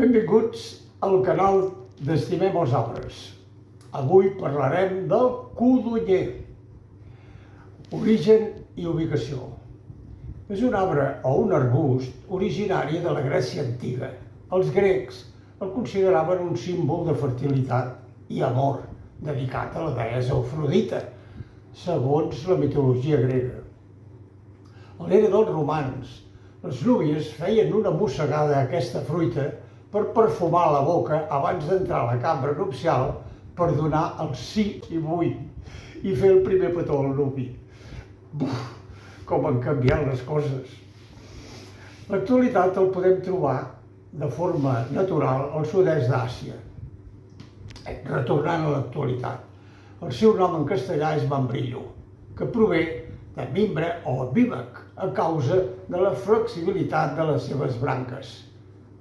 Benvinguts al canal d'Estimem els arbres. Avui parlarem del codonyer. Origen i ubicació. És un arbre o un arbust originari de la Grècia antiga. Els grecs el consideraven un símbol de fertilitat i amor, dedicat a la deessa Afrodita, segons la mitologia grega. A l'era dels romans, les núvies feien una mossegada a aquesta fruita per perfumar la boca abans d'entrar a la cambra nupcial per donar el sí i vull i fer el primer petó al nuvi. Buf, com han canviat les coses. L'actualitat el podem trobar de forma natural al sud-est d'Àsia. Retornant a l'actualitat, el seu nom en castellà és membrillo, que prové de mimbre o vímec, a causa de la flexibilitat de les seves branques,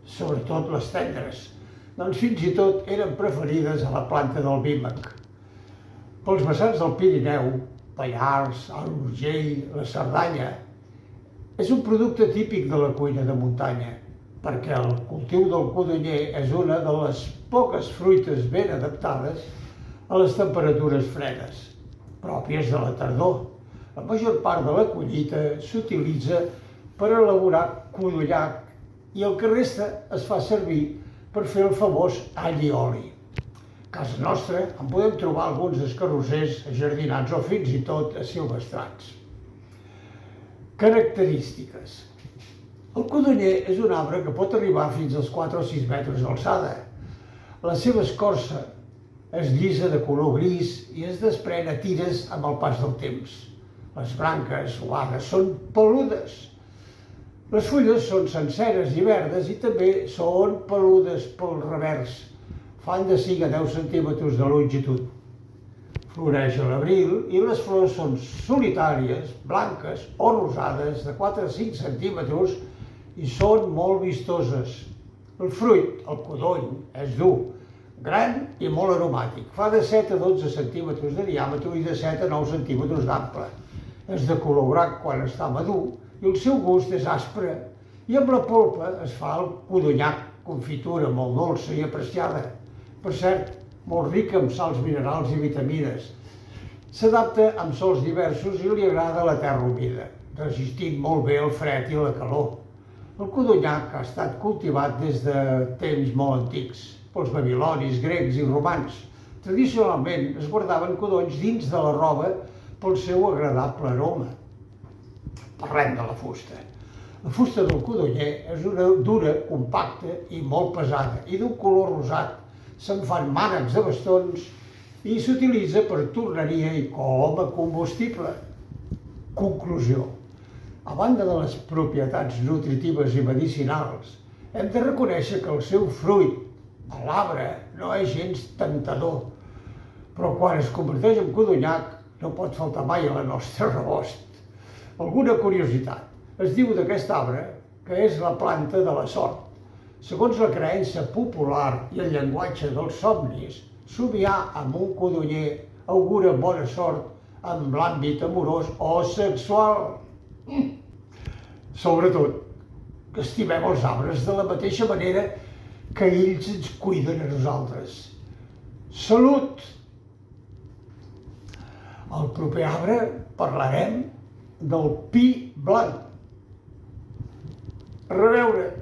sobretot les tendres, doncs fins i tot eren preferides a la planta del vímec. Pels vessants del Pirineu, Pallars, Alt Urgell, la Cerdanya, és un producte típic de la cuina de muntanya, perquè el cultiu del codonyer és una de les poques fruites ben adaptades a les temperatures fredes, pròpies de la tardor. La major part de la collita s'utilitza per elaborar codonyac i el que resta es fa servir per fer el famós all i oli. A casa nostra en podem trobar alguns escarrossers ajardinats o fins i tot silvestrats. Característiques. El codonyer és un arbre que pot arribar fins als 4 o 6 metres d'alçada. La seva escorça és llisa de color gris i es desprèn a tires amb el pas del temps. Les branques ovades són peludes. Les fulles són senceres i verdes i també són peludes pel revers. Fan de 5 a 10 centímetres de longitud. Floreix a l'abril i les flors són solitàries, blanques o rosades de 4 a 5 centímetres i són molt vistoses. El fruit, el codony, és dur, gran i molt aromàtic. Fa de 7 a 12 centímetres de diàmetre i de 7 a 9 centímetres d'ample. És de color groc quan està madur i el seu gust és aspre. I amb la polpa es fa el codonyac, confitura molt dolça i apreciada. Per cert, molt rica en sals minerals i vitamines. S'adapta amb sols diversos i li agrada la terra humida, resistint molt bé el fred i la calor. El codonyac ha estat cultivat des de temps molt antics, pels babilonis, grecs i romans. Tradicionalment es guardaven codonys dins de la roba pel seu agradable aroma. Parlem de la fusta. La fusta del codonyer és una dura, compacta i molt pesada i d'un color rosat. Se'n fan mànecs de bastons i s'utilitza per torneria i com a combustible. Conclusió. A banda de les propietats nutritives i medicinals, hem de reconèixer que el seu fruit, l'arbre, no és gens tentador, però quan es converteix en codonyac no pot faltar mai a la nostra rebost. Alguna curiositat. Es diu d'aquest arbre que és la planta de la sort. Segons la creença popular i el llenguatge dels somnis, somiar amb un codonyer augura bona sort en l'àmbit amorós o sexual. Sobretot, que estimem els arbres de la mateixa manera que ells ens cuiden a nosaltres. Salut! Al proper arbre parlarem del pi blanc. A reveure!